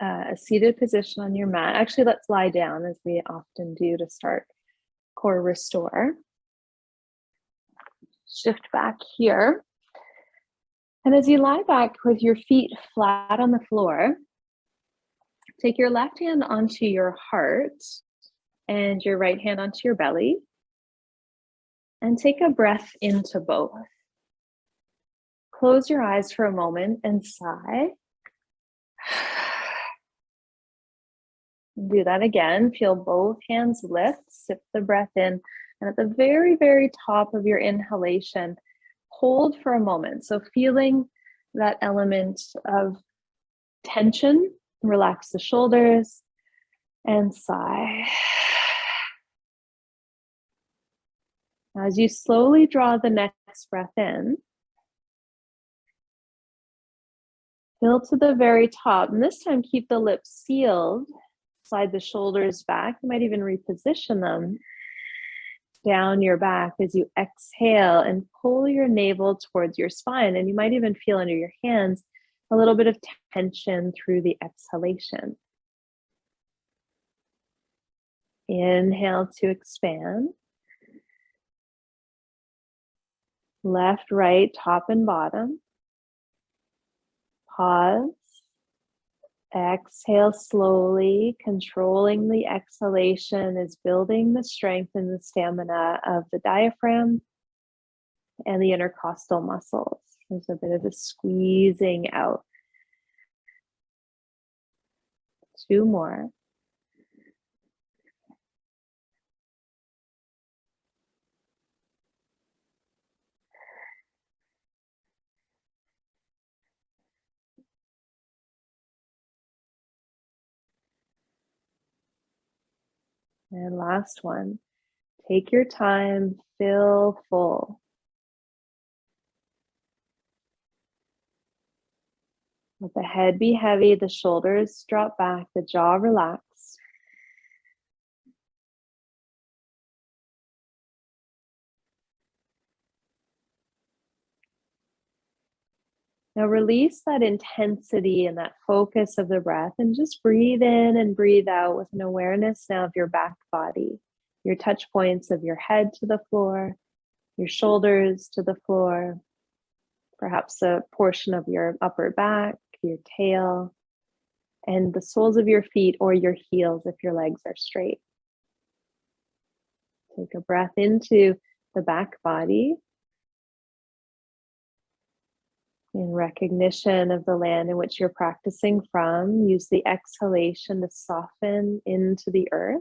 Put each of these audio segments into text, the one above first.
a seated position on your mat. Actually, let's lie down as we often do to start core restore. Shift back here. And as you lie back with your feet flat on the floor, take your left hand onto your heart and your right hand onto your belly. And take a breath into both. Close your eyes for a moment and sigh. Do that again. Feel both hands lift, sip the breath in, and at the very, very top of your inhalation, hold for a moment. So feeling that element of tension, relax the shoulders, and sigh. Now, as you slowly draw the next breath in, fill to the very top, and this time keep the lips sealed. Slide the shoulders back. You might even reposition them down your back as you exhale and pull your navel towards your spine. And you might even feel under your hands a little bit of tension through the exhalation. Inhale to expand. Left, right, top and bottom. Pause. Exhale slowly, controlling the exhalation is building the strength and the stamina of the diaphragm and the intercostal muscles. There's a bit of a squeezing out. 2 more. And last one. Take your time, fill full. Let the head be heavy, the shoulders drop back, the jaw relax. Now release that intensity and that focus of the breath and just breathe in and breathe out with an awareness now of your back body, your touch points of your head to the floor, your shoulders to the floor, perhaps a portion of your upper back, your tail, and the soles of your feet or your heels if your legs are straight. Take a breath into the back body in recognition of the land in which you're practicing from. Use the exhalation to soften into the earth.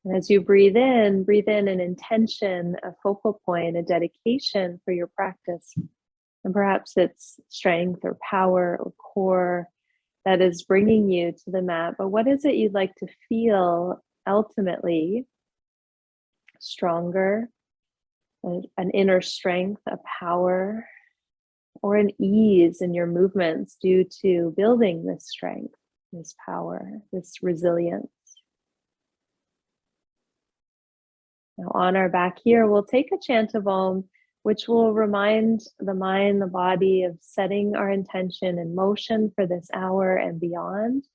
And as you breathe in an intention, a focal point, a dedication for your practice. And perhaps it's strength or power or core that is bringing you to the mat. But what is it you'd like to feel ultimately? Stronger, an inner strength, a power, or an ease in your movements due to building this strength, this power, this resilience. Now on our back here, we'll take a chant of Om, which will remind the mind, the body of setting our intention in motion for this hour and beyond.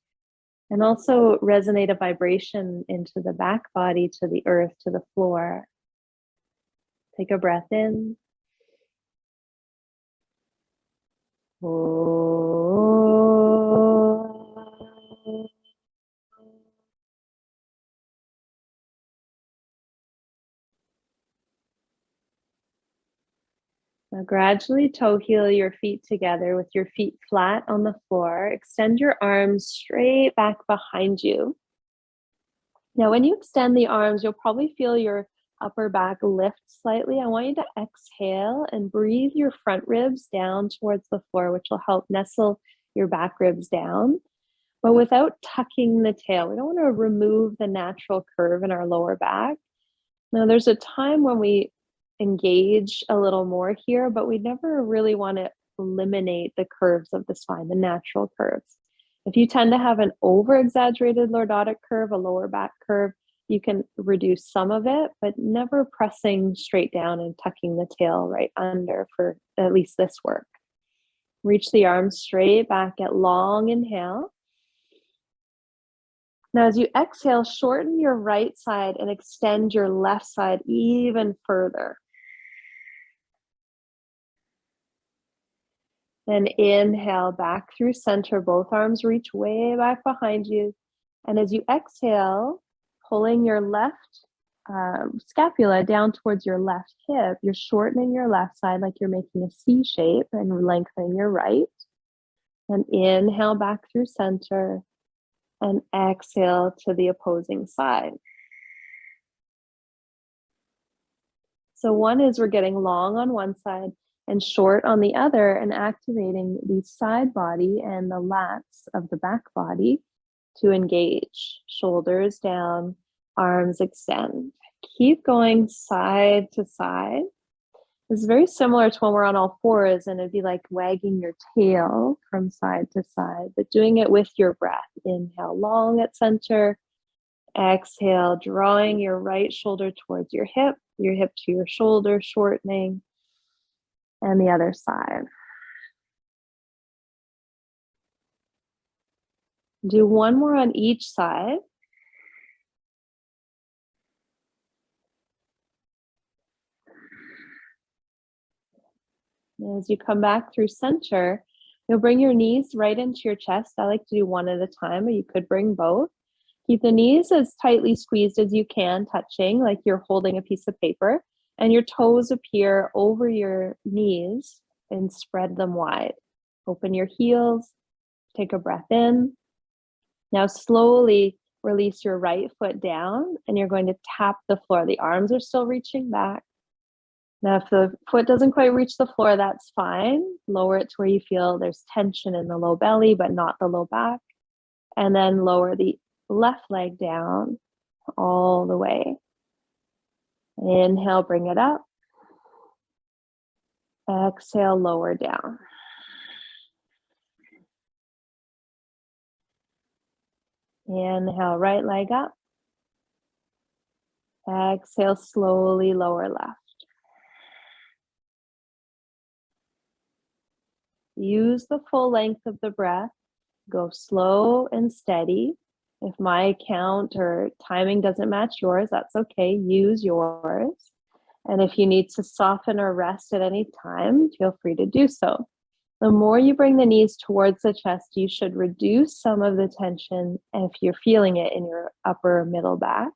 And also resonate a vibration into the back body, to the earth, to the floor. Take a breath in. Now gradually toe heel your feet together with your feet flat on the floor. Extend your arms straight back behind you. Now when you extend the arms, you'll probably feel your upper back lift slightly. I want you to exhale and breathe your front ribs down towards the floor, which will help nestle your back ribs down, but without tucking the tail. We don't want to remove the natural curve in our lower back. Now there's a time when we engage a little more here, but we never really want to eliminate the curves of the spine, the natural curves. If you tend to have an over-exaggerated lordotic curve, a lower back curve, You can reduce some of it, but never pressing straight down and tucking the tail right under for at least this work. Reach the arms straight back at long inhale. Now, as you exhale, shorten your right side and extend your left side even further. Then inhale back through center, both arms reach way back behind you. And as you exhale, pulling your left scapula down towards your left hip, you're shortening your left side like you're making a C shape and lengthening your right. And inhale back through center and exhale to the opposing side. So one is we're getting long on one side and short on the other and activating the side body and the lats of the back body to engage. Shoulders down, arms extend. Keep going side to side. It's very similar to when we're on all fours, and it'd be like wagging your tail from side to side, but doing it with your breath. Inhale long at center. Exhale, drawing your right shoulder towards your hip to your shoulder, shortening, and the other side. Do one more on each side. As you come back through center, you'll bring your knees right into your chest. I like to do one at a time, or you could bring both. Keep the knees as tightly squeezed as you can, touching like you're holding a piece of paper, and your toes appear over your knees and spread them wide. Open your heels, take a breath in. Now slowly release your right foot down, and you're going to tap the floor. The arms are still reaching back. Now, if the foot doesn't quite reach the floor, that's fine. Lower it to where you feel there's tension in the low belly, but not the low back. And then lower the left leg down all the way. Inhale, bring it up. Exhale, lower down. Inhale, right leg up. Exhale, slowly lower left. Use the full length of the breath. Go slow and steady. If my count or timing doesn't match yours, that's okay. Use yours. And if you need to soften or rest at any time, feel free to do so. The more you bring the knees towards the chest, you should reduce some of the tension if you're feeling it in your upper middle back.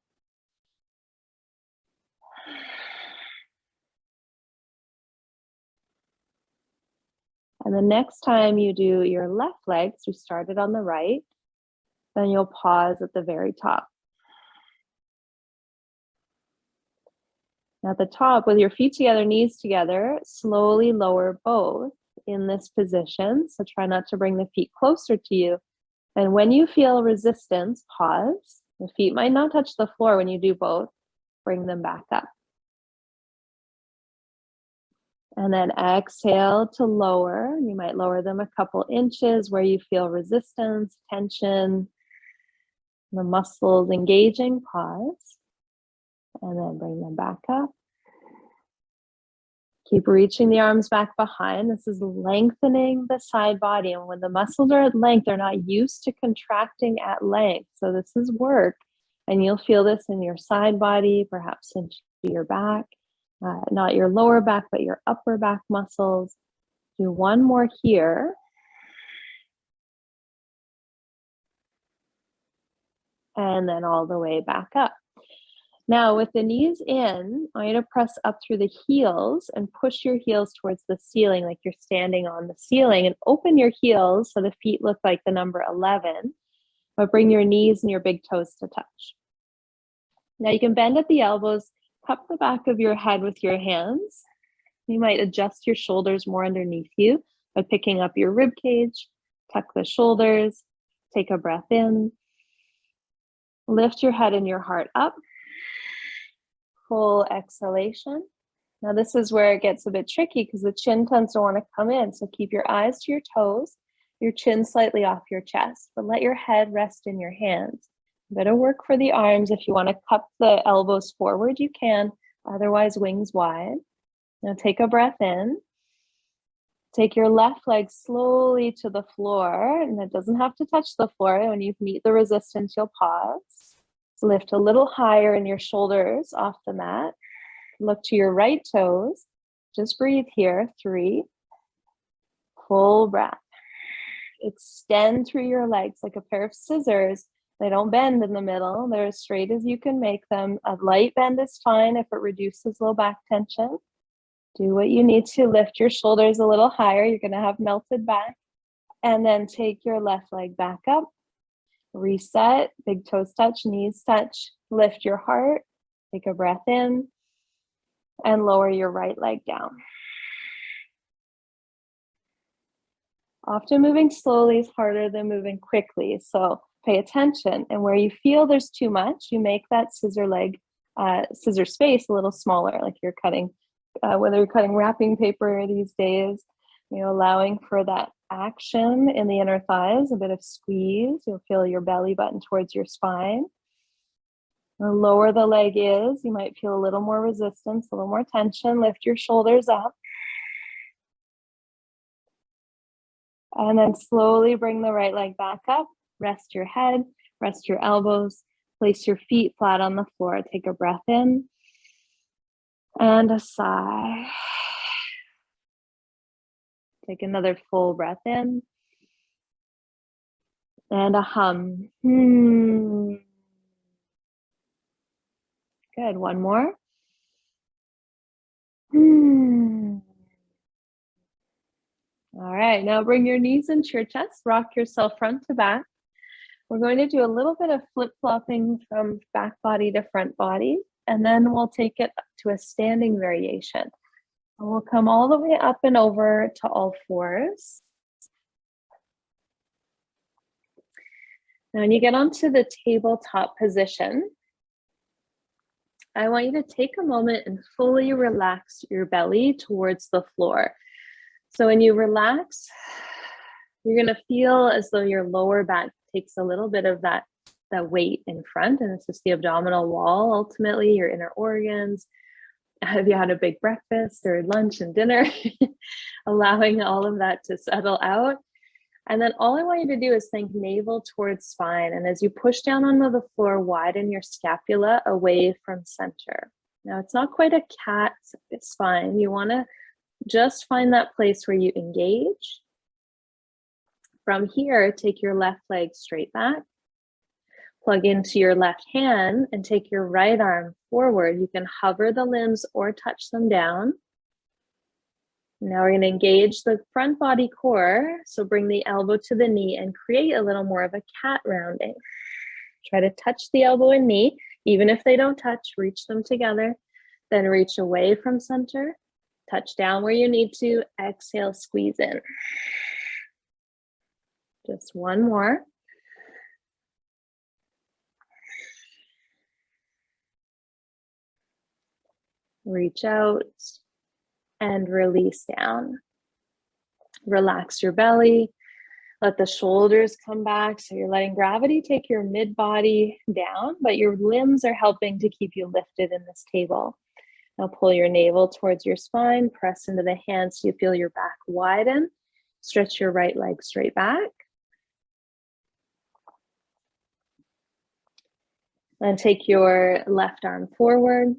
And the next time you do your left leg, so we started on the right, then you'll pause at the very top. Now at the top, with your feet together, knees together, slowly lower both in this position. So try not to bring the feet closer to you. And when you feel resistance, pause. The feet might not touch the floor when you do both. Bring them back up. And then exhale to lower. You might lower them a couple inches where you feel resistance, tension, the muscles engaging. Pause. And then bring them back up. Keep reaching the arms back behind. This is lengthening the side body. And when the muscles are at length, they're not used to contracting at length. So this is work. And you'll feel this in your side body, perhaps into your back. Not your lower back, but your upper back muscles. Do one more here. And then all the way back up. Now with the knees in, I want you to press up through the heels and push your heels towards the ceiling like you're standing on the ceiling, and open your heels so the feet look like the number 11, but bring your knees and your big toes to touch. Now you can bend at the elbows, cup the back of your head with your hands. You might adjust your shoulders more underneath you by picking up your rib cage, tuck the shoulders, take a breath in, lift your head and your heart up. Full exhalation. Now this is where it gets a bit tricky because the chin tends to want to come in. So keep your eyes to your toes, your chin slightly off your chest, but let your head rest in your hands. A bit of work for the arms. If you want to cup the elbows forward, you can. Otherwise, wings wide. Now take a breath in. Take your left leg slowly to the floor, and it doesn't have to touch the floor. When you meet the resistance, you'll pause. Lift a little higher in your shoulders off the mat. Look to your right toes. Just breathe here. 3. Full breath. Extend through your legs like a pair of scissors. They don't bend in the middle. They're as straight as you can make them. A light bend is fine if it reduces low back tension. Do what you need to. Lift your shoulders a little higher. You're going to have melted back. And then take your left leg back up. Reset. Big toes touch, knees touch. Lift your heart. Take a breath in. And lower your right leg down. Often moving slowly is harder than moving quickly. So pay attention. And where you feel there's too much, you make that scissor space a little smaller, like you're cutting, whether you're cutting wrapping paper these days, allowing for that action in the inner thighs, a bit of squeeze. You'll feel your belly button towards your spine. The lower the leg is, you might feel a little more resistance, a little more tension. Lift your shoulders up. And then slowly bring the right leg back up. Rest your head, rest your elbows. Place your feet flat on the floor. Take a breath in. And a sigh. Take another full breath in. And a hum. Good, one more. All right, now bring your knees into your chest, rock yourself front to back. We're going to do a little bit of flip-flopping from back body to front body, and then we'll take it to a standing variation. And we'll come all the way up and over to all fours. Now, when you get onto the tabletop position, I want you to take a moment and fully relax your belly towards the floor. So when you relax, you're going to feel as though your lower back takes a little bit of that weight in front, and it's just the abdominal wall, ultimately, your inner organs. Have you had a big breakfast or lunch and dinner? Allowing all of that to settle out. And then all I want you to do is think navel towards spine. And as you push down onto the floor, widen your scapula away from center. Now, it's not quite a cat spine. You want to just find that place where you engage. From here, take your left leg straight back. Plug into your left hand and take your right arm forward. You can hover the limbs or touch them down. Now we're going to engage the front body core. So bring the elbow to the knee and create a little more of a cat rounding. Try to touch the elbow and knee. Even if they don't touch, reach them together. Then reach away from center. Touch down where you need to. Exhale, squeeze in. Just one more. Reach out and release down. Relax your belly. Let the shoulders come back. So you're letting gravity take your mid-body down, but your limbs are helping to keep you lifted in this table. Now pull your navel towards your spine, press into the hands so you feel your back widen. Stretch your right leg straight back. Then take your left arm forward.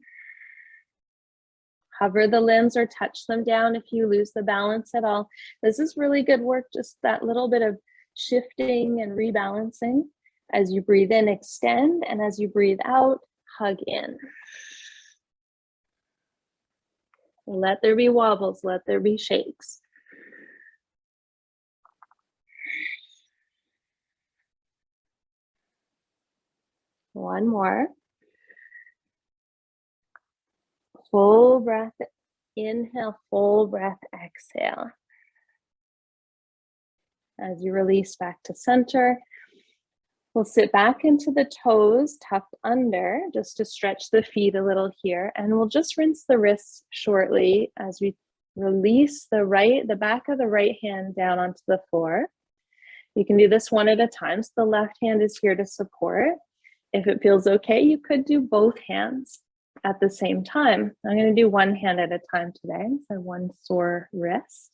Hover the limbs or touch them down if you lose the balance at all. This is really good work, just that little bit of shifting and rebalancing. As you breathe in, extend, and as you breathe out, hug in. Let there be wobbles, let there be shakes. One more. Full breath, inhale, full breath, exhale. As you release back to center, we'll sit back into the toes, tucked under, just to stretch the feet a little here. And we'll just rinse the wrists shortly as we release the back of the right hand down onto the floor. You can do this one at a time. So the left hand is here to support. If it feels okay, you could do both hands at the same time. I'm going to do one hand at a time today. So one sore wrist.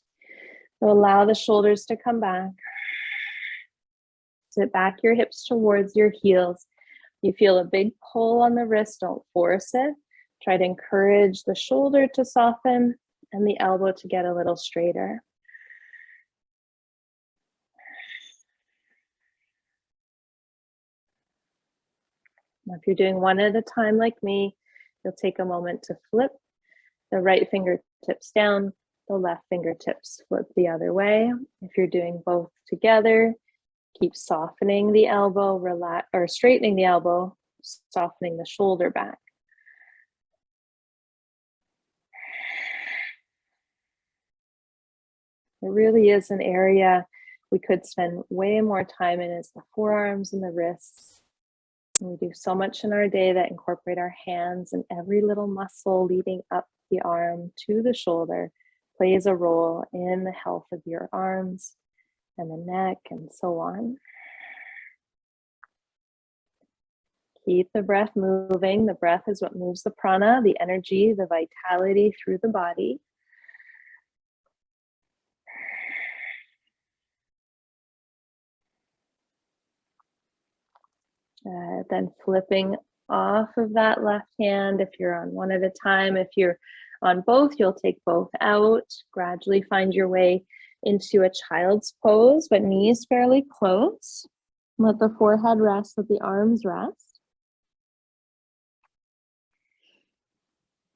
So allow the shoulders to come back. Sit back your hips towards your heels. You feel a big pull on the wrist, don't force it. Try to encourage the shoulder to soften and the elbow to get a little straighter. Now, if you're doing one at a time like me, you'll take a moment to flip the right fingertips down, the left fingertips flip the other way. If you're doing both together, keep softening the elbow, relax, or straightening the elbow, softening the shoulder back. It really is an area we could spend way more time in, is the forearms and the wrists. And we do so much in our day that incorporate our hands, and every little muscle leading up the arm to the shoulder plays a role in the health of your arms and the neck and so on. Keep the breath moving. The breath is what moves the prana, the energy, the vitality through the body. Then flipping off of that left hand if you're on one at a time. If you're on both, you'll take both out. Gradually find your way into a child's pose, but knees fairly close. Let the forehead rest, let the arms rest.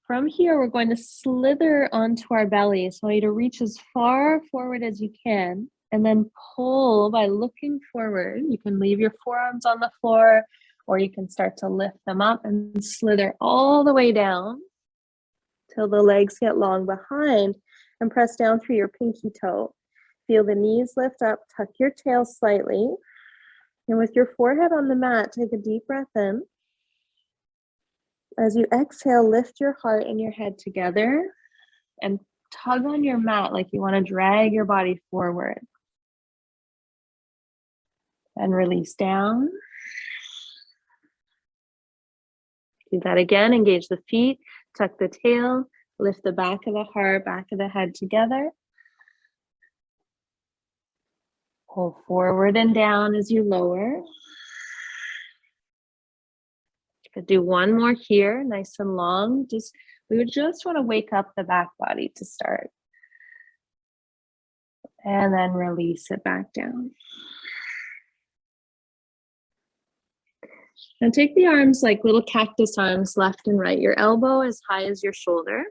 From here, we're going to slither onto our bellies. So I want you to reach as far forward as you can and then pull by looking forward. You can leave your forearms on the floor, or you can start to lift them up and slither all the way down till the legs get long behind, and press down through your pinky toe. Feel the knees lift up, tuck your tail slightly. And with your forehead on the mat, take a deep breath in. As you exhale, lift your heart and your head together and tug on your mat like you want to drag your body forward. And release down. Do that again. Engage the feet, tuck the tail, lift the back of the heart, back of the head together. Pull forward and down as you lower. Could do one more here, nice and long. We would just want to wake up the back body to start. And then release it back down. Now take the arms like little cactus arms, left and right. Your elbow as high as your shoulder.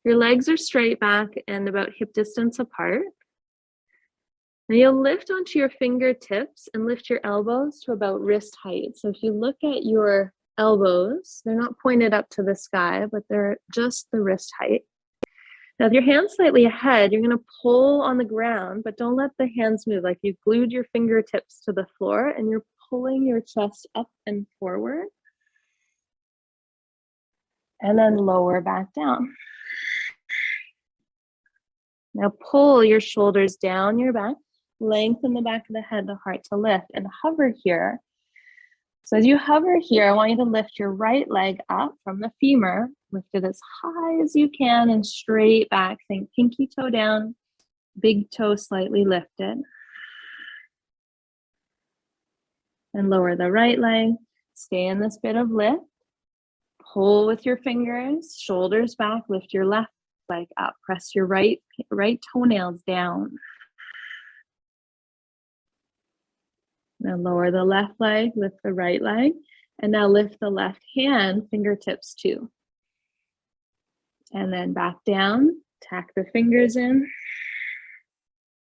Your legs are straight back and about hip distance apart. Now you'll lift onto your fingertips and lift your elbows to about wrist height. So if you look at your elbows, they're not pointed up to the sky, but they're just the wrist height. Now, with your hands slightly ahead, you're going to pull on the ground, but don't let the hands move. Like you've glued your fingertips to the floor and you're pulling your chest up and forward. And then lower back down. Now pull your shoulders down your back. Lengthen the back of the head, the heart to lift, and hover here. So as you hover here, I want you to lift your right leg up from the femur. Lift it as high as you can and straight back. Think pinky toe down, big toe slightly lifted. And lower the right leg. Stay in this bit of lift. Pull with your fingers, shoulders back. Lift your left leg up. Press your right toenails down. Now lower the left leg, lift the right leg, and now lift the left hand, fingertips too. And then back down, tack the fingers in,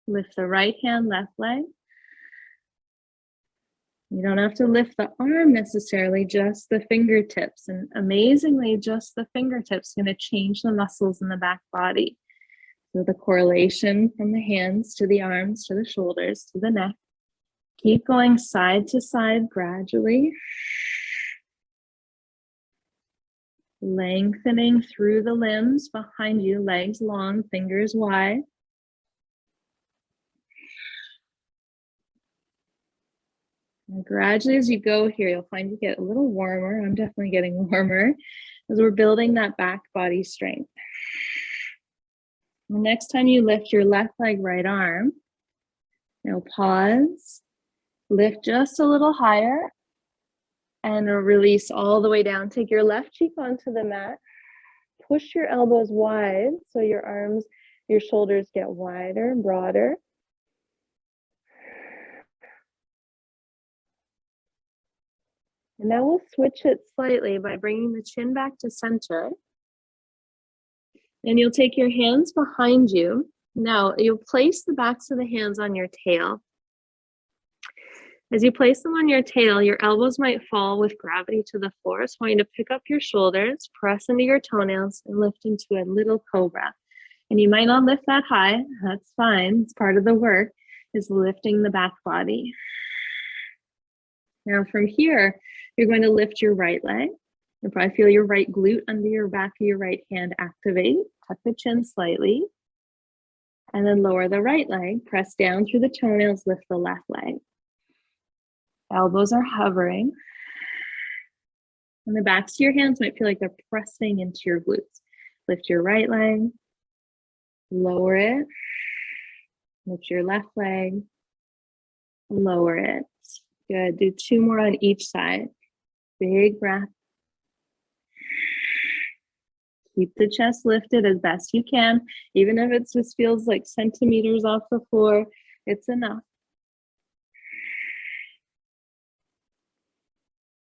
lift the right hand, left leg. You don't have to lift the arm necessarily, just the fingertips. And amazingly, just the fingertips is going to change the muscles in the back body. So the correlation from the hands to the arms, to the shoulders, to the neck. Keep going side to side gradually. Lengthening through the limbs behind you, legs long, fingers wide. And gradually as you go here, you'll find you get a little warmer. I'm definitely getting warmer as we're building that back body strength. The next time you lift your left leg, right arm, now pause, lift just a little higher, and release all the way down. Take your left cheek onto the mat. Push your elbows wide so your arms, your shoulders get wider and broader. And now we'll switch it slightly by bringing the chin back to center. And you'll take your hands behind you. Now you'll place the backs of the hands on your tail. As you place them on your tail, your elbows might fall with gravity to the floor. So I want you to pick up your shoulders, press into your toenails, and lift into a little cobra. And you might not lift that high. That's fine. It's part of the work, is lifting the back body. Now from here, you're going to lift your right leg. You'll probably feel your right glute under your back of your right hand activate. Tuck the chin slightly. And then lower the right leg. Press down through the toenails, lift the left leg. Elbows are hovering. And the backs of your hands might feel like they're pressing into your glutes. Lift your right leg. Lower it. Lift your left leg. Lower it. Good. Do 2 more on each side. Big breath. Keep the chest lifted as best you can. Even if it just feels like centimeters off the floor, it's enough.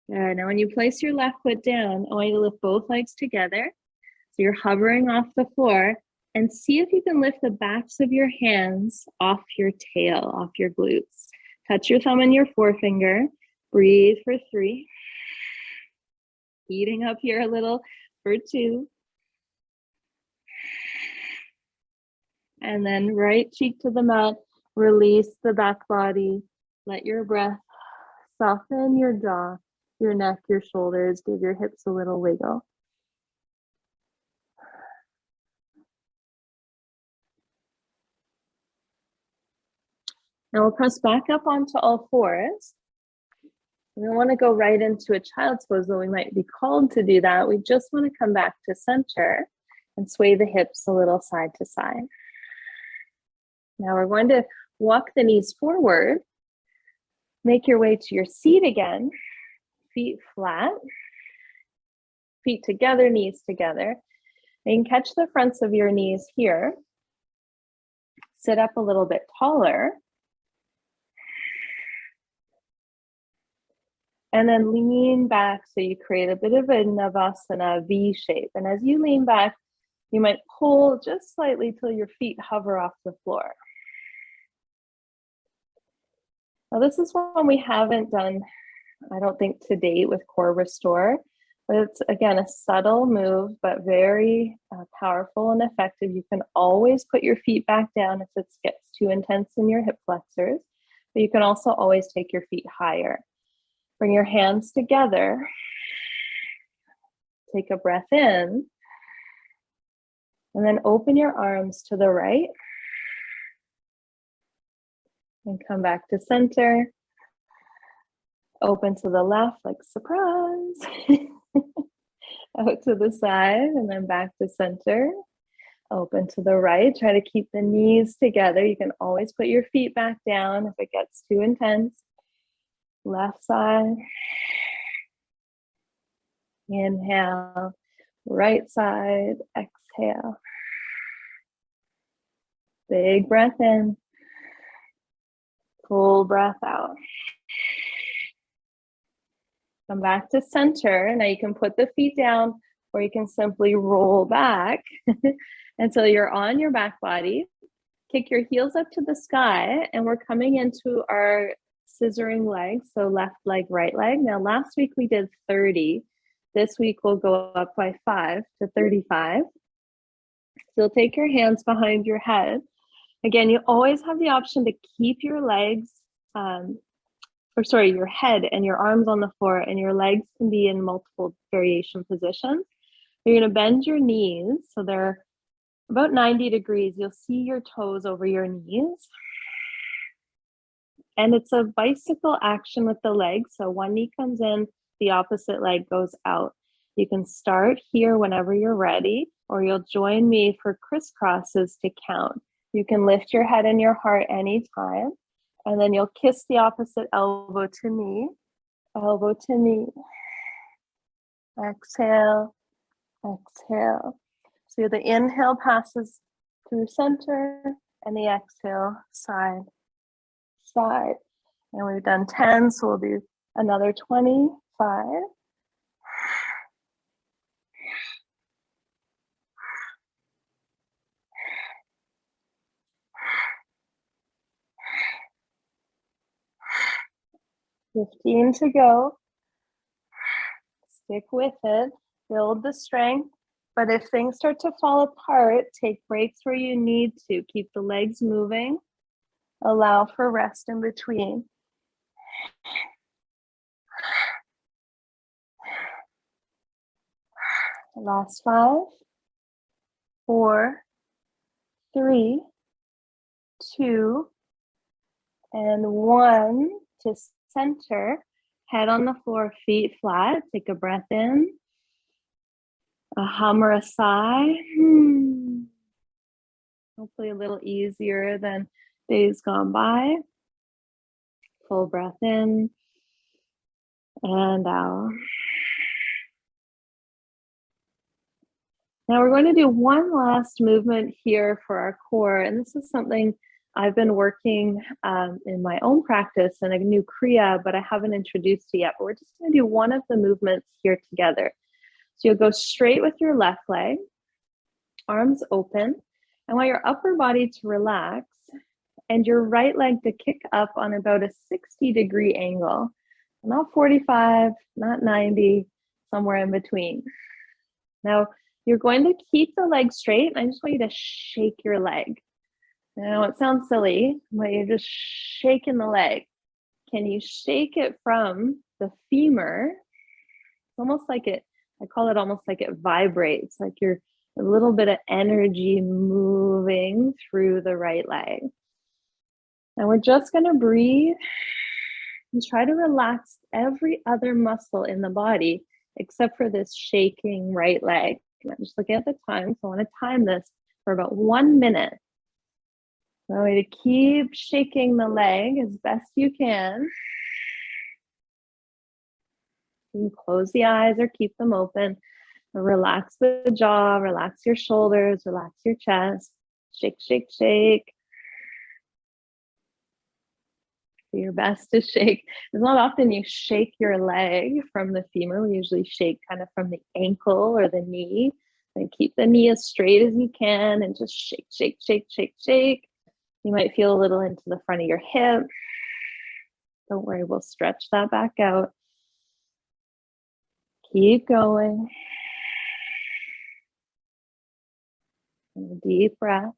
Good. Now when you place your left foot down, I want you to lift both legs together. So you're hovering off the floor, and see if you can lift the backs of your hands off your tail, off your glutes. Touch your thumb and your forefinger. Breathe for 3. Heating up here a little for 2. And then right cheek to the mat. Release the back body. Let your breath soften your jaw, your neck, your shoulders. Give your hips a little wiggle. Now we'll press back up onto all fours. We don't want to go right into a child's pose, though we might be called to do that. We just want to come back to center and sway the hips a little side to side. Now we're going to walk the knees forward. Make your way to your seat again. Feet flat. Feet together, knees together. And you can catch the fronts of your knees here. Sit up a little bit taller. And then lean back so you create a bit of a Navasana V shape. And as you lean back, you might pull just slightly till your feet hover off the floor. Now this is one we haven't done, I don't think, to date with Core Restore. But it's, again, a subtle move, but very powerful and effective. You can always put your feet back down if it gets too intense in your hip flexors. But you can also always take your feet higher. Bring your hands together. Take a breath in. And then open your arms to the right. And come back to center. Open to the left, like surprise. Out to the side and then back to center. Open to the right. Try to keep the knees together. You can always put your feet back down if it gets too intense. Left side. Inhale. Right side. Exhale. Big breath in. Full breath out. Come back to center. Now you can put the feet down or you can simply roll back until you're on your back body. Kick your heels up to the sky, and we're coming into our scissoring legs. So left leg, right leg. Now last week we did 30. This week we'll go up by 5 to 35. So you'll take your hands behind your head. Again, you always have the option to keep your legs, your head and your arms on the floor, and your legs can be in multiple variation positions. You're going to bend your knees so they're about 90 degrees. You'll see your toes over your knees. And it's a bicycle action with the legs. So one knee comes in, the opposite leg goes out. You can start here whenever you're ready, or you'll join me for crisscrosses to count. You can lift your head and your heart anytime, and then you'll kiss the opposite elbow to knee, elbow to knee. Exhale, exhale. So the inhale passes through center, and the exhale side, side. And we've done 10, so we'll do another 25. Fifteen to go. Stick with it, build the strength. But if things start to fall apart, take breaks where you need to. Keep the legs moving. Allow for rest in between. Last 5, 4, 3, 2, and 1 to center. Head on the floor, feet flat. Take a breath in. A hum or a sigh. Hopefully a little easier than days gone by. Full breath in and out. Now we're going to do one last movement here for our core, and this is something I've been working in my own practice in a new Kriya, but I haven't introduced it yet. But we're just going to do one of the movements here together. So you'll go straight with your left leg, arms open. I want your upper body to relax and your right leg to kick up on about a 60-degree angle. Not 45, not 90, somewhere in between. Now, you're going to keep the leg straight. I just want you to shake your leg. Now, it sounds silly, but you're just shaking the leg. Can you shake it from the femur? It's almost like it, I call it almost like it vibrates, like you're a little bit of energy moving through the right leg. And we're just going to breathe and try to relax every other muscle in the body except for this shaking right leg. And I'm just looking at the time, so I want to time this for about 1 minute. So I want you to keep shaking the leg as best you can. You can close the eyes or keep them open. Relax the jaw, relax your shoulders, relax your chest. Shake, shake, shake. Do your best to shake. It's not often you shake your leg from the femur. We usually shake kind of from the ankle or the knee. And keep the knee as straight as you can and just shake, shake, shake, shake, shake. You might feel a little into the front of your hip. Don't worry, we'll stretch that back out. Keep going. And a deep breath.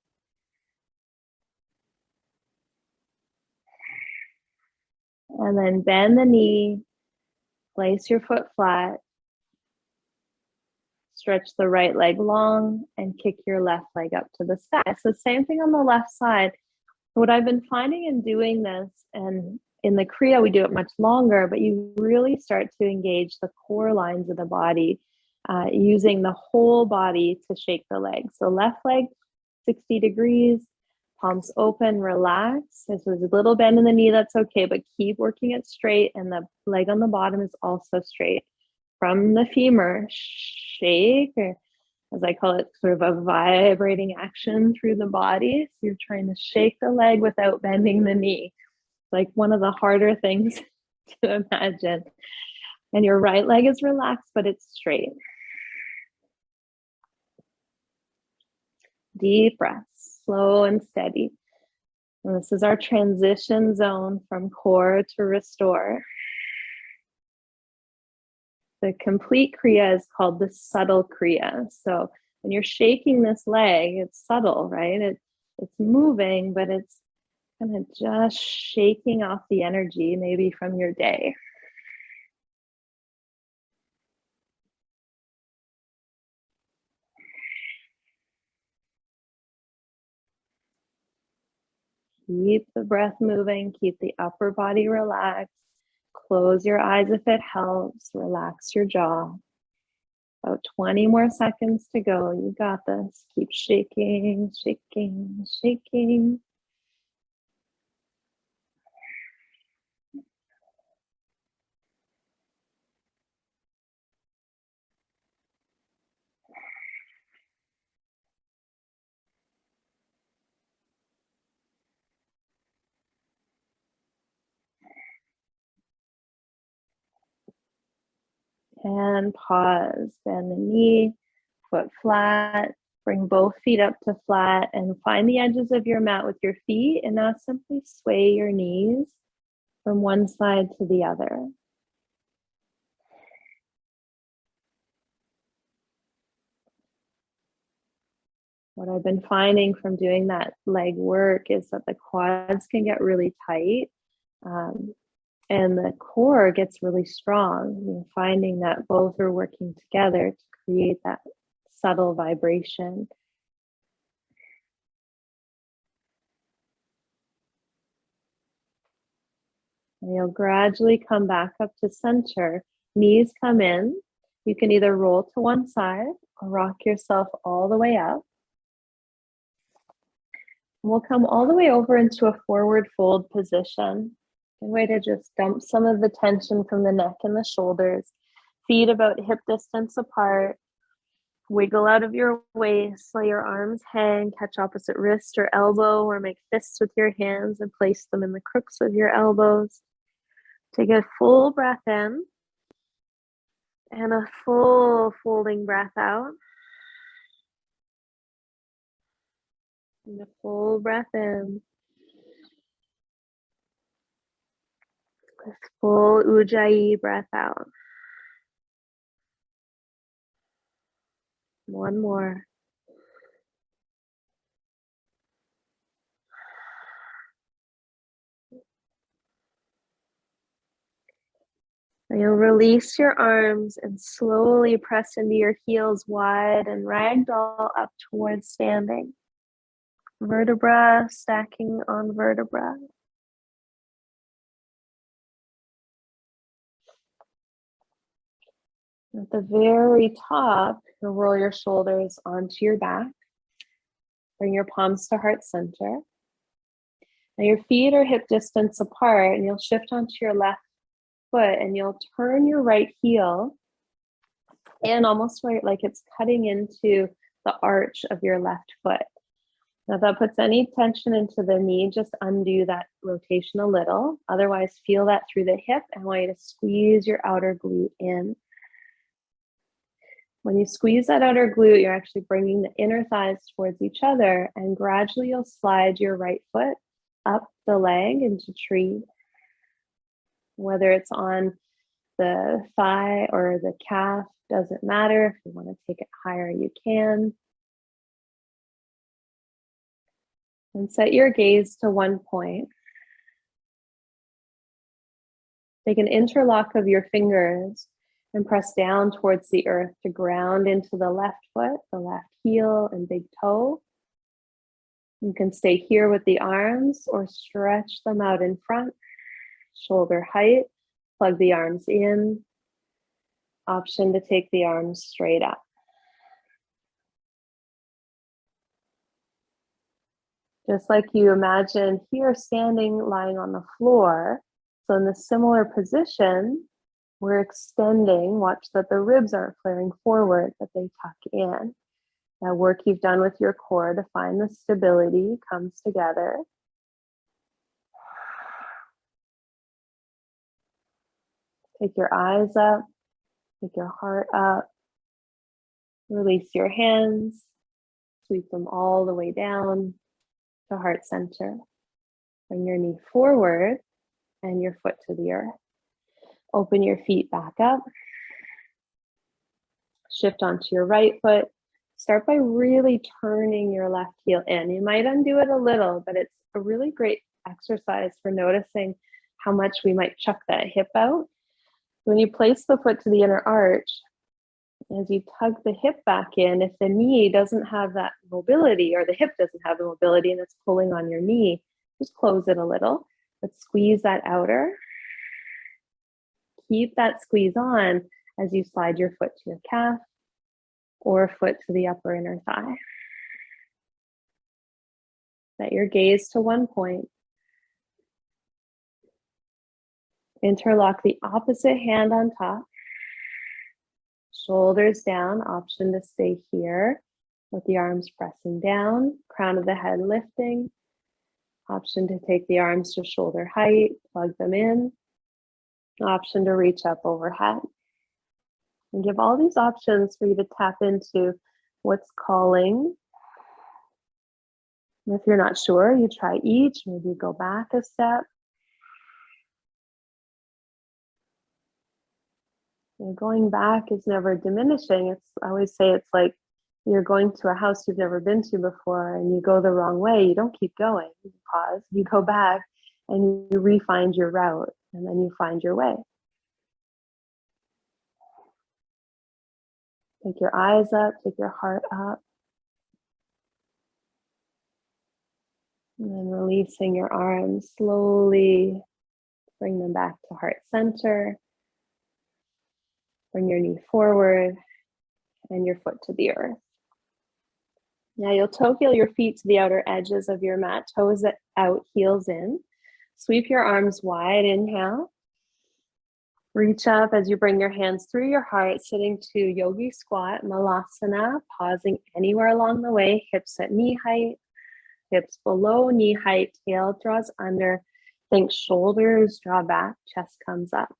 And then bend the knee, place your foot flat, stretch the right leg long, and kick your left leg up to the sky. So same thing on the left side. What I've been finding in doing this, and in the Kriya we do it much longer, but you really start to engage the core lines of the body, using the whole body to shake the legs. So left leg, 60 degrees, palms open, relax. If there's a little bend in the knee, that's okay, but keep working it straight, and the leg on the bottom is also straight. From the femur, shake, or as I call it, sort of a vibrating action through the body. So you're trying to shake the leg without bending the knee. It's like one of the harder things to imagine. And your right leg is relaxed, but it's straight. Deep breaths, slow and steady. And this is our transition zone from core to restore. The complete Kriya is called the subtle Kriya. So when you're shaking this leg, it's subtle, right? It's moving, but it's kind of just shaking off the energy maybe from your day. Keep the breath moving, keep the upper body relaxed. Close your eyes if it helps. Relax your jaw. About 20 more seconds to go. You got this. Keep shaking, shaking, shaking. And pause. Bend the knee, foot flat. Bring both feet up to flat and find the edges of your mat with your feet, and now simply sway your knees from one side to the other. What I've been finding from doing that leg work is that the quads can get really tight, and the core gets really strong. You're finding that both are working together to create that subtle vibration. And you'll gradually come back up to center. Knees come in. You can either roll to one side or rock yourself all the way up. And we'll come all the way over into a forward fold position. A way to just dump some of the tension from the neck and the shoulders. Feet about hip distance apart. Wiggle out of your waist, let your arms hang, catch opposite wrist or elbow, or make fists with your hands and place them in the crooks of your elbows. Take a full breath in and a full folding breath out. And a full breath in. A full Ujjayi breath out. One more. And you'll release your arms and slowly press into your heels wide and ragdoll up towards standing. Vertebra stacking on vertebra. At the very top, you'll roll your shoulders onto your back. Bring your palms to heart center. Now your feet are hip distance apart, and you'll shift onto your left foot and you'll turn your right heel in almost like it's cutting into the arch of your left foot. Now if that puts any tension into the knee, just undo that rotation a little. Otherwise, feel that through the hip, and I want you to squeeze your outer glute in. When you squeeze that outer glute, you're actually bringing the inner thighs towards each other, and gradually you'll slide your right foot up the leg into tree. Whether it's on the thigh or the calf, doesn't matter. If you want to take it higher, you can. And set your gaze to one point. Take an interlock of your fingers and press down towards the earth to ground into the left foot, the left heel, and big toe. You can stay here with the arms or stretch them out in front, shoulder height, plug the arms in. Option to take the arms straight up. Just like you imagine here standing, lying on the floor. So in the similar position, we're extending. Watch that the ribs aren't flaring forward, but they tuck in. That work you've done with your core to find the stability comes together. Take your eyes up, take your heart up. Release your hands, sweep them all the way down to heart center. Bring your knee forward and your foot to the earth. Open your feet back up. Shift onto your right foot. Start by really turning your left heel in. You might undo it a little, but it's a really great exercise for noticing how much we might chuck that hip out. When you place the foot to the inner arch, as you tug the hip back in, if the knee doesn't have that mobility, or the hip doesn't have the mobility and it's pulling on your knee, Just close it a little, but squeeze that outer. Keep that squeeze on as you slide your foot to your calf or foot to the upper inner thigh. Set your gaze to one point. Interlock the opposite hand on top. Shoulders down, option to stay here with the arms pressing down, crown of the head lifting. Option to take the arms to shoulder height, plug them in. Option to reach up overhead. And give all these options for you to tap into what's calling. And if you're not sure, you try each, maybe go back a step. Going back is never diminishing. I always say it's like you're going to a house you've never been to before and you go the wrong way. You don't keep going. You pause, you go back, and you refine your route, and then you find your way. Take your eyes up, take your heart up. And then releasing your arms, slowly bring them back to heart center. Bring your knee forward and your foot to the earth. Now you'll toe heel your feet to the outer edges of your mat, toes out, heels in. Sweep your arms wide, inhale. Reach up as you bring your hands through your heart, sitting to yogi squat, malasana, pausing anywhere along the way, hips at knee height, hips below knee height, tail draws under. Think shoulders draw back, chest comes up.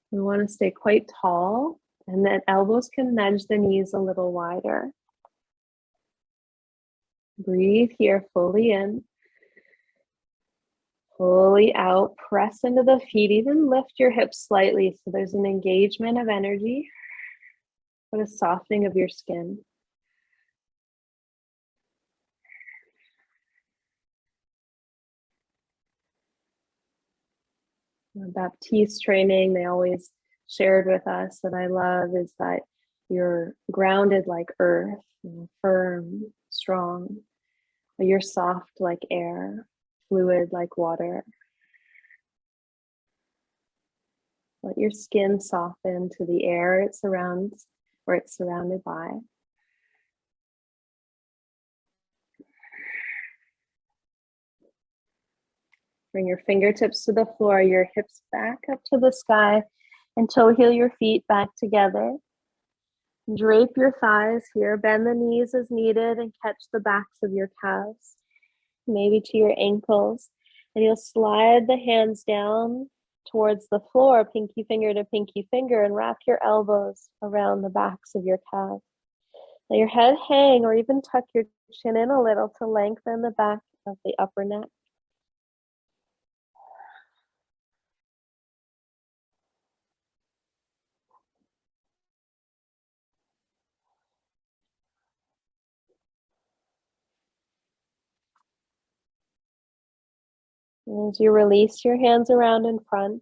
We want to stay quite tall, and then elbows can nudge the knees a little wider. Breathe here, fully in, fully out. Press into the feet, even lift your hips slightly so there's an engagement of energy, but a softening of your skin. Baptiste training, they always shared with us that I love is that you're grounded like earth, firm, strong, but you're soft like air, fluid like water. Let your skin soften to the air it surrounds, or it's surrounded by. Bring your fingertips to the floor, your hips back up to the sky, and toe heel your feet back together. Drape your thighs here, bend the knees as needed, and catch the backs of your calves, maybe to your ankles. And you'll slide the hands down towards the floor, pinky finger to pinky finger, and wrap your elbows around the backs of your calves. Let your head hang, or even tuck your chin in a little to lengthen the back of the upper neck. As you release your hands around in front,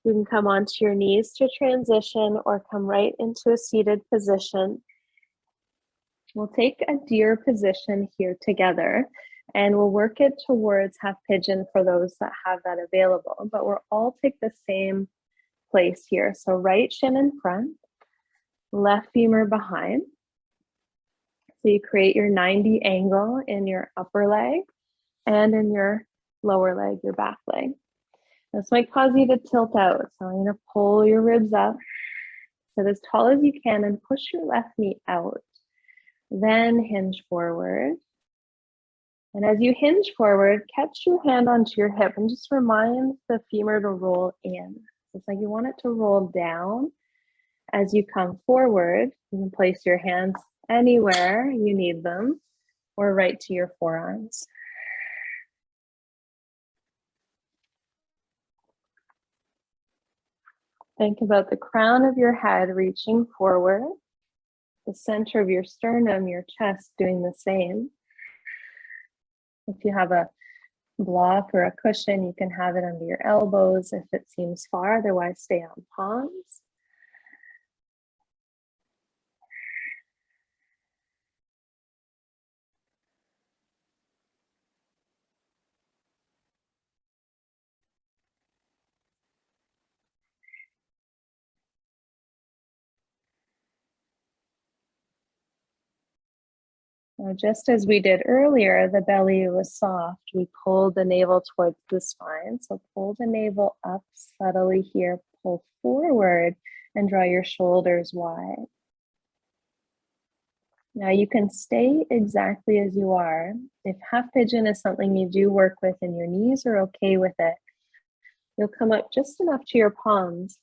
you can come onto your knees to transition or come right into a seated position. We'll take a deer position here together, and we'll work it towards half pigeon for those that have that available, but we'll all take the same place here. So right shin in front, left femur behind. So you create your 90 angle in your upper leg and in your lower leg, your back leg. This might cause you to tilt out. So I'm going to pull your ribs up, sit as tall as you can, and push your left knee out. Then hinge forward. And as you hinge forward, catch your hand onto your hip and just remind the femur to roll in. So it's like you want it to roll down. As you come forward, you can place your hands anywhere you need them or right to your forearms. Think about the crown of your head reaching forward, the center of your sternum, your chest doing the same. If you have a block or a cushion, you can have it under your elbows if it seems far, otherwise stay on palms. Now, just as we did earlier, the belly was soft. We pulled the navel towards the spine. So pull the navel up subtly here, pull forward and draw your shoulders wide. Now you can stay exactly as you are. If half pigeon is something you do work with and your knees are okay with it, you'll come up just enough to your palms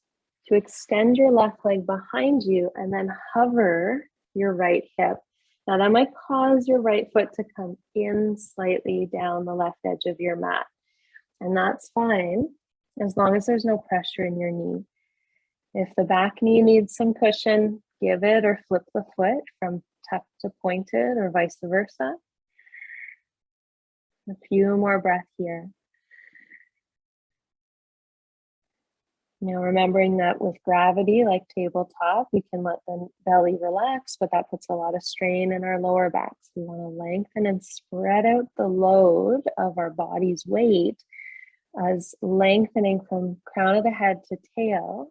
to extend your left leg behind you and then hover your right hip. Now that might cause your right foot to come in slightly down the left edge of your mat. And that's fine as long as there's no pressure in your knee. If the back knee needs some cushion, give it or flip the foot from tucked to pointed or vice versa. A few more breaths here. Now remembering that with gravity, like tabletop, we can let the belly relax, but that puts a lot of strain in our lower backs. We want to lengthen and spread out the load of our body's weight as lengthening from crown of the head to tail.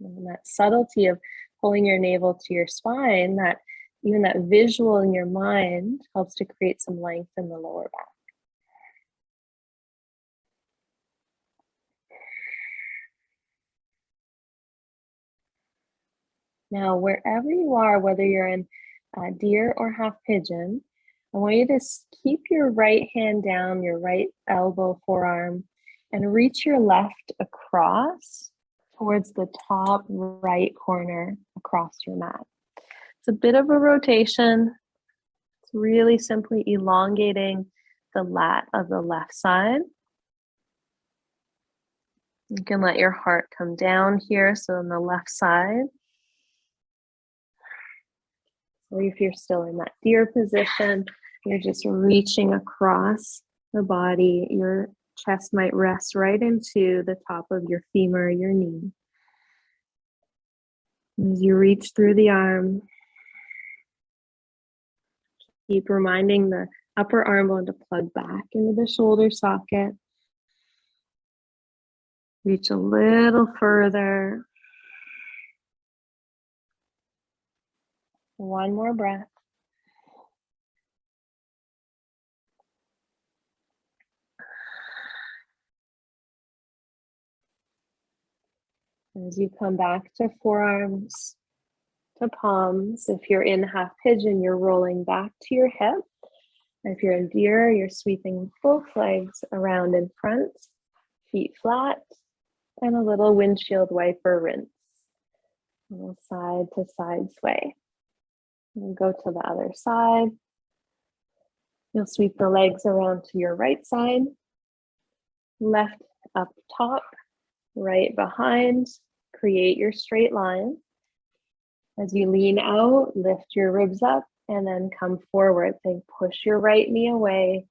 And that subtlety of pulling your navel to your spine, that even that visual in your mind helps to create some length in the lower back. Now, wherever you are, whether you're in deer or half pigeon, I want you to keep your right hand down, your right elbow, forearm, and reach your left across towards the top right corner across your mat. It's a bit of a rotation. It's really simply elongating the lat of the left side. You can let your heart come down here, so on the left side. Or if you're still in that deer position, you're just reaching across the body. Your chest might rest right into the top of your femur, your knee. As you reach through the arm, keep reminding the upper arm bone to plug back into the shoulder socket. Reach a little further. One more breath. As you come back to forearms, to palms, if you're in half pigeon, you're rolling back to your hip. If you're in deer, you're sweeping both legs around in front, feet flat, and a little windshield wiper rinse. A little side to side sway. And go to the other side. You'll sweep the legs around to your right side, left up top, right behind. Create your straight line. As you lean out, lift your ribs up and then come forward. Then push your right knee away.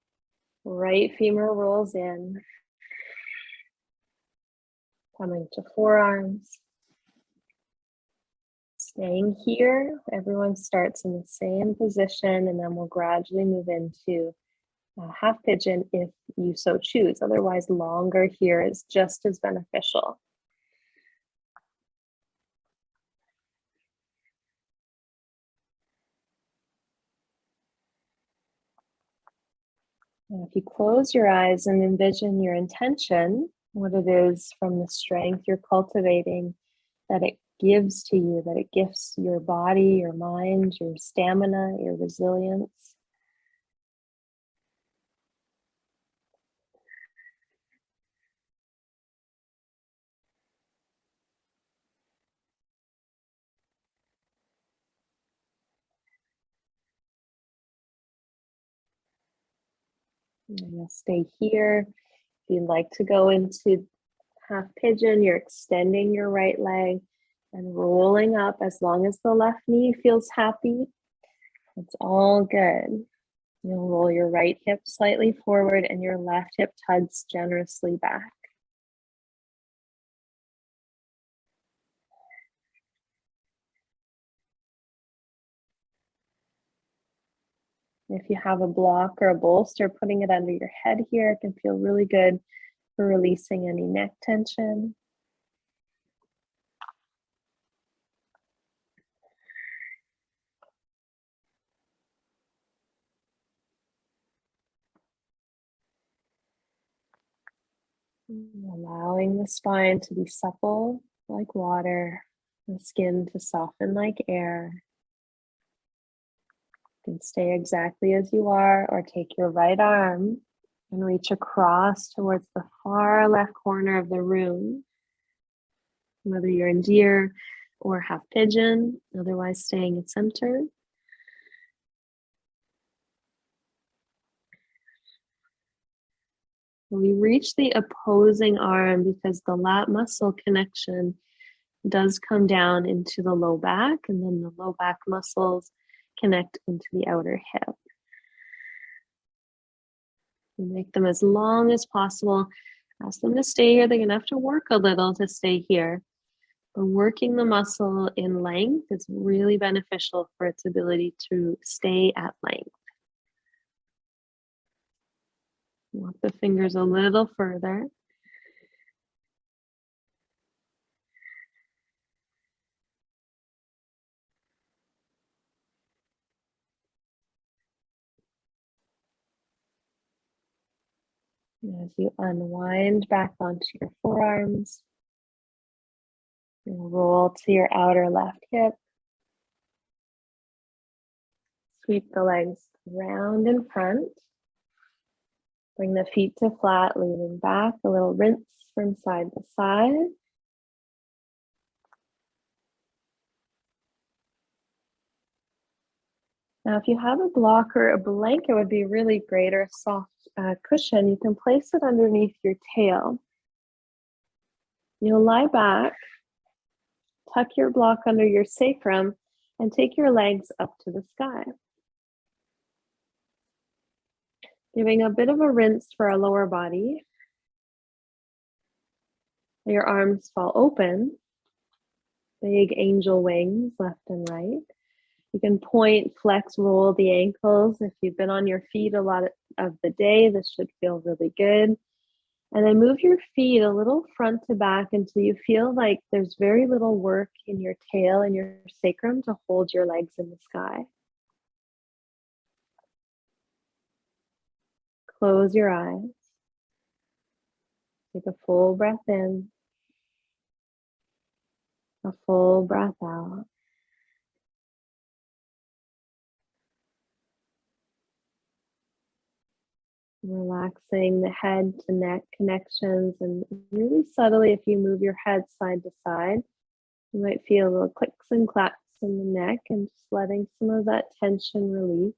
Right femur rolls in. Coming to forearms. Staying here, everyone starts in the same position, and then we'll gradually move into half pigeon if you so choose. Otherwise, longer here is just as beneficial. And if you close your eyes and envision your intention, what it is from the strength you're cultivating, that it gives to you, that it gifts your body, your mind, your stamina, your resilience. And you'll stay here. If you'd like to go into half pigeon, you're extending your right leg and rolling up as long as the left knee feels happy. It's all good. You'll roll your right hip slightly forward and your left hip tugs generously back. If you have a block or a bolster, putting it under your head here can feel really good for releasing any neck tension. Allowing the spine to be supple like water, the skin to soften like air. You can stay exactly as you are, or take your right arm and reach across towards the far left corner of the room, whether you're in deer or half pigeon, otherwise staying centered. We reach the opposing arm because the lat muscle connection does come down into the low back, and then the low back muscles connect into the outer hip. You make them as long as possible. Ask them to stay here. They're going to have to work a little to stay here. But working the muscle in length is really beneficial for its ability to stay at length. Walk the fingers a little further. And as you unwind back onto your forearms, you'll roll to your outer left hip. Sweep the legs round in front. Bring the feet to flat, leaning back, a little rinse from side to side. Now, if you have a block or a blanket, would be really great, or a soft cushion, you can place it underneath your tail. You'll lie back, tuck your block under your sacrum, and take your legs up to the sky. Giving a bit of a rinse for our lower body. Your arms fall open, big angel wings left and right. You can point, flex, roll the ankles. If you've been on your feet a lot of the day, this should feel really good. And then move your feet a little front to back until you feel like there's very little work in your tail and your sacrum to hold your legs in the sky. Close your eyes. Take a full breath in, a full breath out. Relaxing the head to neck connections, and really subtly, if you move your head side to side, you might feel little clicks and claps in the neck, and just letting some of that tension release.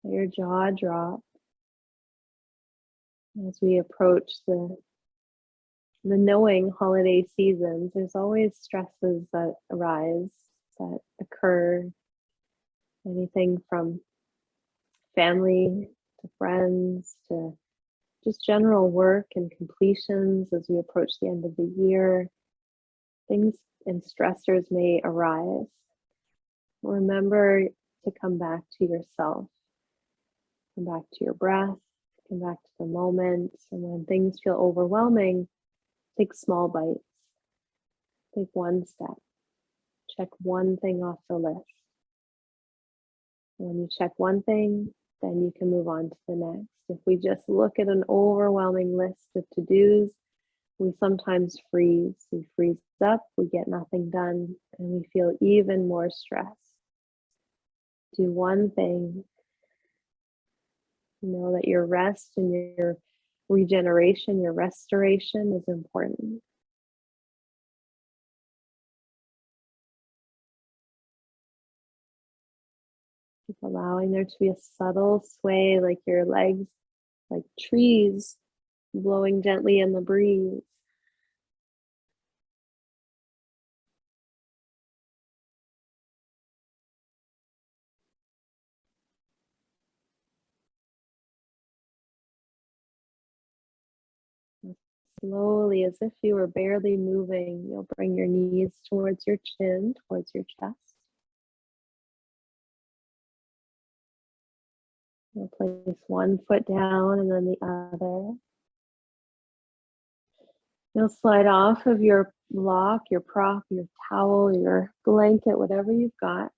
Let your jaw drop as we approach the knowing holiday seasons. There's always stresses that arise, that occur, anything from family to friends to just general work and completions as we approach the end of the year. Things and stressors may arise. Remember to come back to yourself, come back to your breath, come back to the moment. And when things feel overwhelming, take small bites. Take one step. Check one thing off the list. When you check one thing, then you can move on to the next. If we just look at an overwhelming list of to-dos, we sometimes freeze. We freeze up, we get nothing done, and we feel even more stress. Do one thing. Know that your rest and your regeneration, your restoration is important. Just allowing there to be a subtle sway, like your legs, like trees blowing gently in the breeze. Slowly, as if you were barely moving, you'll bring your knees towards your chin, towards your chest. You'll place one foot down and then the other. You'll slide off of your block, your prop, your towel, your blanket, whatever you've got.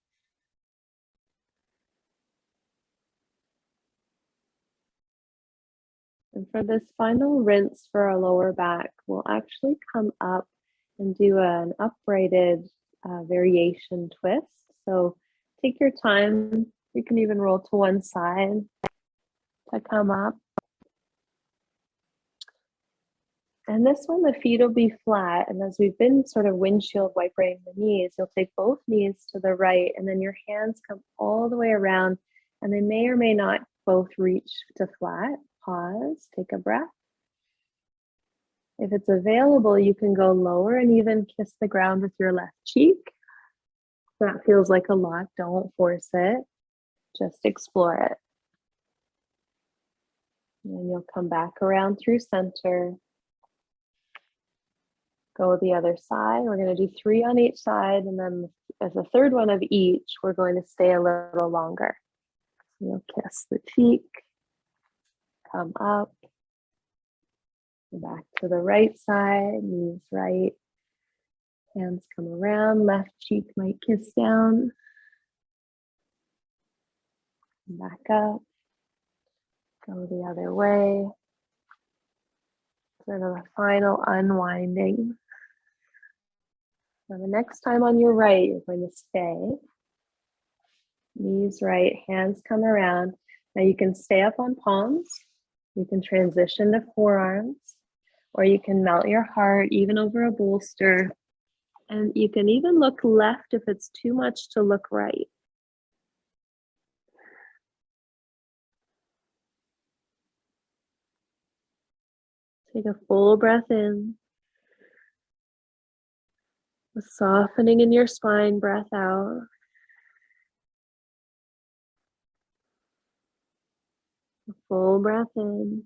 And for this final rinse for our lower back, we'll actually come up and do an uprighted variation twist. So take your time. You can even roll to one side to come up. And this one, the feet will be flat. And as we've been sort of windshield wipering the knees, you'll take both knees to the right, and then your hands come all the way around, and they may or may not both reach to flat. Pause, take a breath. If it's available, you can go lower and even kiss the ground with your left cheek. If that feels like a lot, don't force it. Just explore it. And you'll come back around through center. Go the other side. We're going to do 3 on each side, and then as a third one of each, we're going to stay a little longer. So you'll kiss the cheek, come up, back to the right side, knees right, hands come around, left cheek might kiss down, back up, go the other way, sort of a final unwinding. Now the next time on your right, you're going to stay, knees right, hands come around. Now you can stay up on palms, you can transition to forearms, or you can melt your heart even over a bolster. And you can even look left if it's too much to look right. Take a full breath in. A softening in your spine, breath out. A full breath in.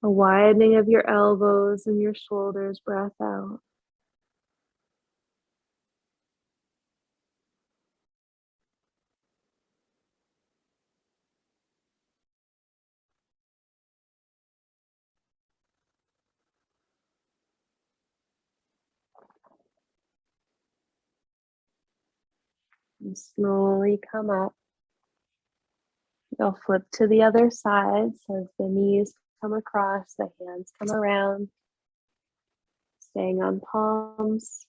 A widening of your elbows and your shoulders, breath out. And slowly come up. You'll flip to the other side. So as the knees come across, the hands come around. Staying on palms.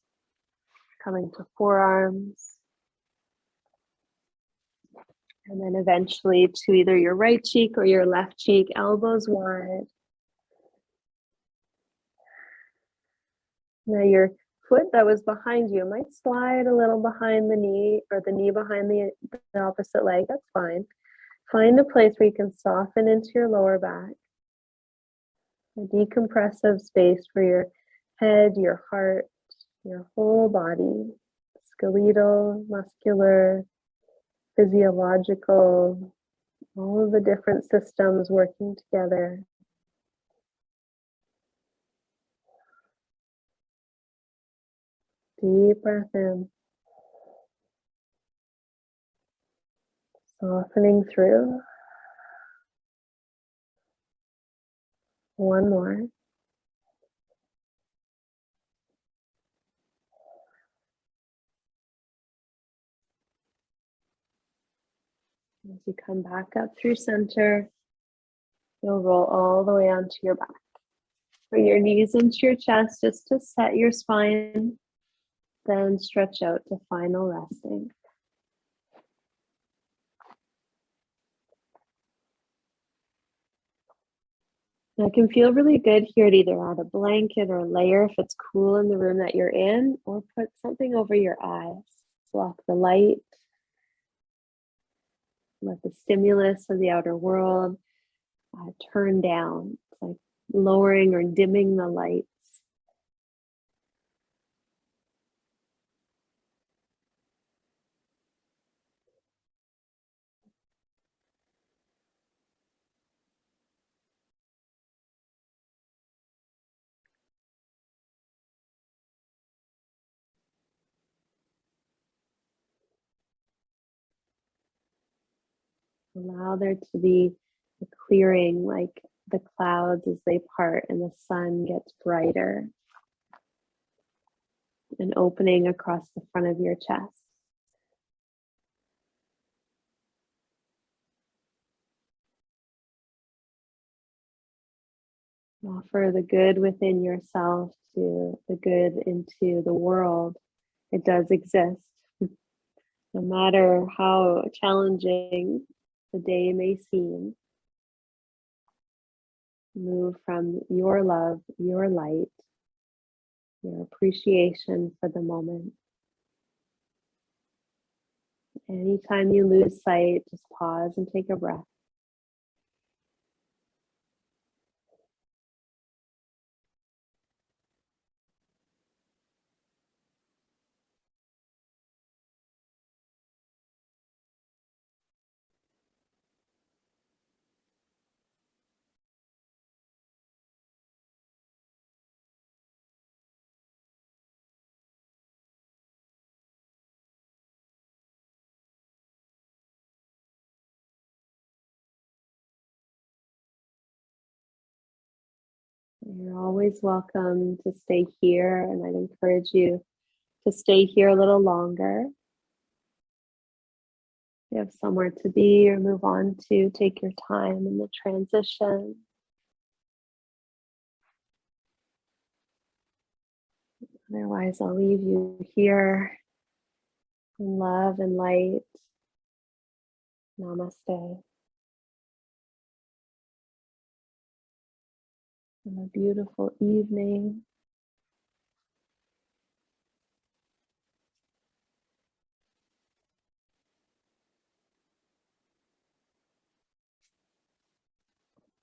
Coming to forearms. And then eventually to either your right cheek or your left cheek, elbows wide. Now your foot that was behind you might slide a little behind the knee, or the knee behind the opposite leg. That's fine. Find a place where you can soften into your lower back. A decompressive space for your head, your heart, your whole body. Skeletal, muscular, physiological, all of the different systems working together. Deep breath in. Softening through. One more. As you come back up through center, you'll roll all the way onto your back. Bring your knees into your chest just to set your spine, then stretch out to final resting. Now it can feel really good here to either add a blanket or a layer if it's cool in the room that you're in, or put something over your eyes. Block the light. Let the stimulus of the outer world turn down. It's like lowering or dimming the lights. Allow there to be a clearing, like the clouds as they part and the sun gets brighter. An opening across the front of your chest. Offer the good within yourself to the good into the world. It does exist. No matter how challenging the day may seem, move from your love, your light, your appreciation for the moment. Anytime you lose sight, just pause and take a breath. You're always welcome to stay here, and I'd encourage you to stay here a little longer. If you have somewhere to be or move on to, take your time in the transition. Otherwise, I'll leave you here in love and light. Namaste. Have a beautiful evening.